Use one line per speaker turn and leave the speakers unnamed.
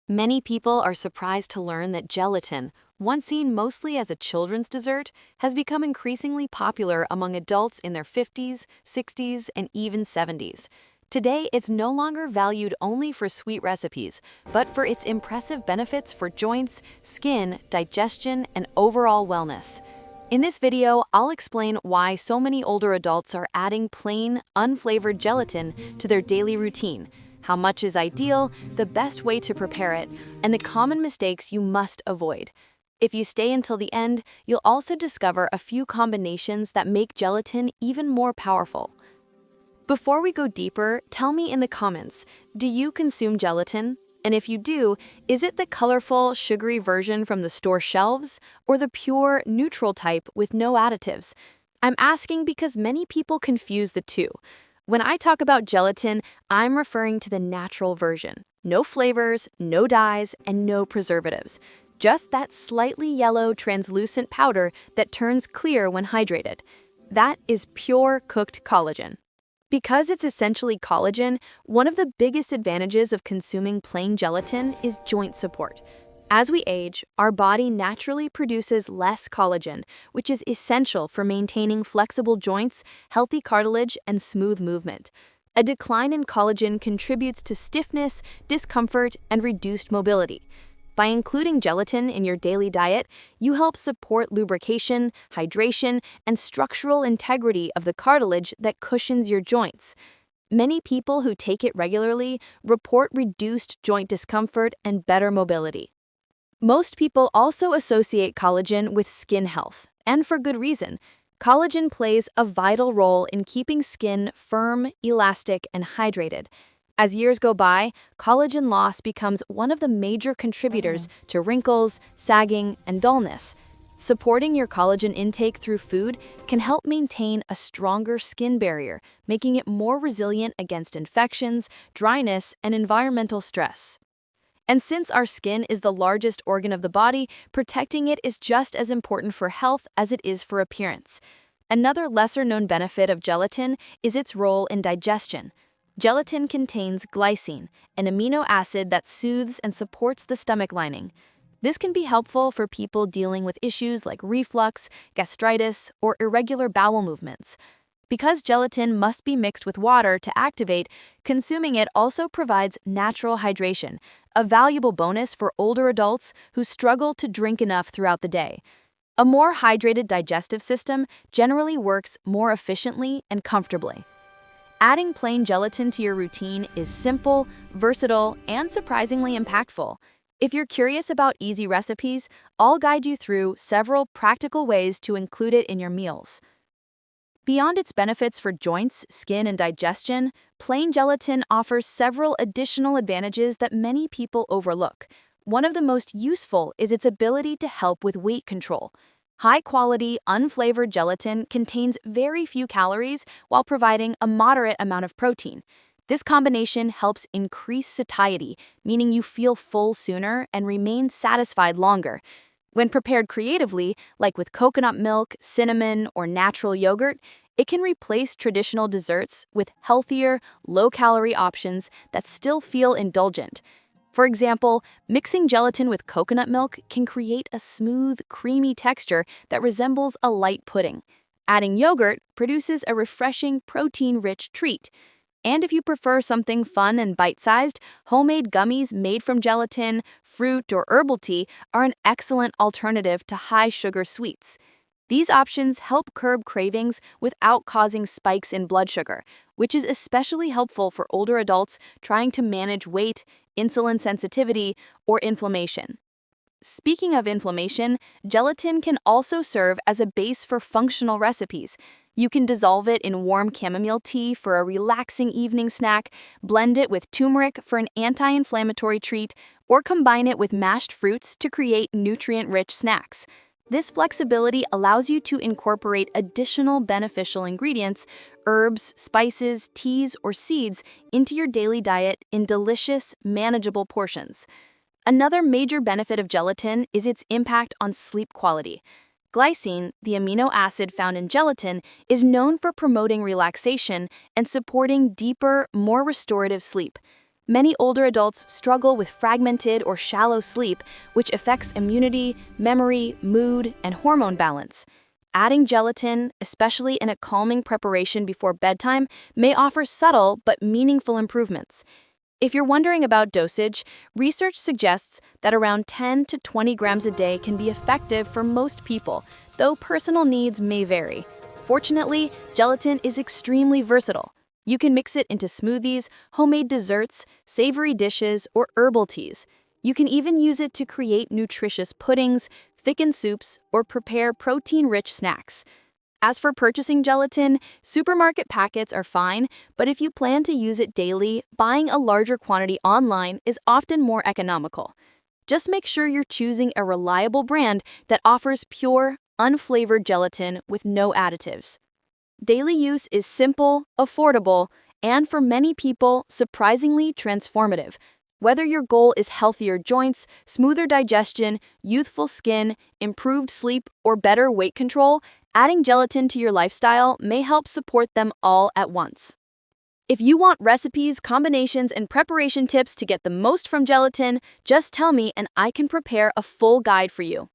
Many people are surprised to learn that gelatin, once seen mostly as a children's dessert, has become increasingly popular among adults in their 50s, 60s, and even 70s. Today, it's no longer valued only for sweet recipes, but for its impressive benefits for joints, skin, digestion, and overall wellness. In this video, I'll explain why so many older adults are adding plain, unflavored gelatin to their daily routine, how much is ideal, the best way to prepare it, and the common mistakes you must avoid. If you stay until the end, you'll also discover a few combinations that make gelatin even more powerful. Before we go deeper, tell me in the comments, do you consume gelatin? And if you do, is it the colorful, sugary version from the store shelves, or the pure, neutral type with no additives? I'm asking because many people confuse the two. When I talk about gelatin, I'm referring to the natural version. No flavors, no dyes, and no preservatives. Just that slightly yellow, translucent powder that turns clear when hydrated. That is pure cooked collagen. Because it's essentially collagen, one of the biggest advantages of consuming plain gelatin is joint support. As we age, our body naturally produces less collagen, which is essential for maintaining flexible joints, healthy cartilage, and smooth movement. A decline in collagen contributes to stiffness, discomfort, and reduced mobility. By including gelatin in your daily diet, you help support lubrication, hydration, and structural integrity of the cartilage that cushions your joints. Many people who take it regularly report reduced joint discomfort and better mobility. Most people also associate collagen with skin health, and for good reason. Collagen plays a vital role in keeping skin firm, elastic, and hydrated. As years go by, collagen loss becomes one of the major contributors to wrinkles, sagging, and dullness. Supporting your collagen intake through food can help maintain a stronger skin barrier, making it more resilient against infections, dryness, and environmental stress. And since our skin is the largest organ of the body, protecting it is just as important for health as it is for appearance. Another lesser-known benefit of gelatin is its role in digestion. Gelatin contains glycine, an amino acid that soothes and supports the stomach lining. This can be helpful for people dealing with issues like reflux, gastritis, or irregular bowel movements. Because gelatin must be mixed with water to activate, consuming it also provides natural hydration, a valuable bonus for older adults who struggle to drink enough throughout the day. A more hydrated digestive system generally works more efficiently and comfortably. Adding plain gelatin to your routine is simple, versatile, and surprisingly impactful. If you're curious about easy recipes, I'll guide you through several practical ways to include it in your meals. Beyond its benefits for joints, skin, and digestion, plain gelatin offers several additional advantages that many people overlook. One of the most useful is its ability to help with weight control. High-quality, unflavored gelatin contains very few calories while providing a moderate amount of protein. This combination helps increase satiety, meaning you feel full sooner and remain satisfied longer. When prepared creatively, like with coconut milk, cinnamon, or natural yogurt, it can replace traditional desserts with healthier, low-calorie options that still feel indulgent. For example, mixing gelatin with coconut milk can create a smooth, creamy texture that resembles a light pudding. Adding yogurt produces a refreshing, protein-rich treat. And if you prefer something fun and bite-sized, homemade gummies made from gelatin, fruit, or herbal tea are an excellent alternative to high-sugar sweets. These options help curb cravings without causing spikes in blood sugar, which is especially helpful for older adults trying to manage weight, insulin sensitivity, or inflammation. Speaking of inflammation, gelatin can also serve as a base for functional recipes. You can dissolve it in warm chamomile tea for a relaxing evening snack, blend it with turmeric for an anti-inflammatory treat, or combine it with mashed fruits to create nutrient-rich snacks. This flexibility allows you to incorporate additional beneficial ingredients, herbs, spices, teas, or seeds into your daily diet in delicious, manageable portions. Another major benefit of gelatin is its impact on sleep quality. Glycine, the amino acid found in gelatin, is known for promoting relaxation and supporting deeper, more restorative sleep. Many older adults struggle with fragmented or shallow sleep, which affects immunity, memory, mood, and hormone balance. Adding gelatin, especially in a calming preparation before bedtime, may offer subtle but meaningful improvements. If you're wondering about dosage, research suggests that around 10 to 20 grams a day can be effective for most people, though personal needs may vary. Fortunately, gelatin is extremely versatile. You can mix it into smoothies, homemade desserts, savory dishes, or herbal teas. You can even use it to create nutritious puddings, thicken soups, or prepare protein-rich snacks. As for purchasing gelatin, supermarket packets are fine, but if you plan to use it daily, buying a larger quantity online is often more economical. Just make sure you're choosing a reliable brand that offers pure, unflavored gelatin with no additives. Daily use is simple, affordable, and for many people, surprisingly transformative. Whether your goal is healthier joints, smoother digestion, youthful skin, improved sleep, or better weight control, adding gelatin to your lifestyle may help support them all at once. If you want recipes, combinations, and preparation tips to get the most from gelatin, just tell me and I can prepare a full guide for you.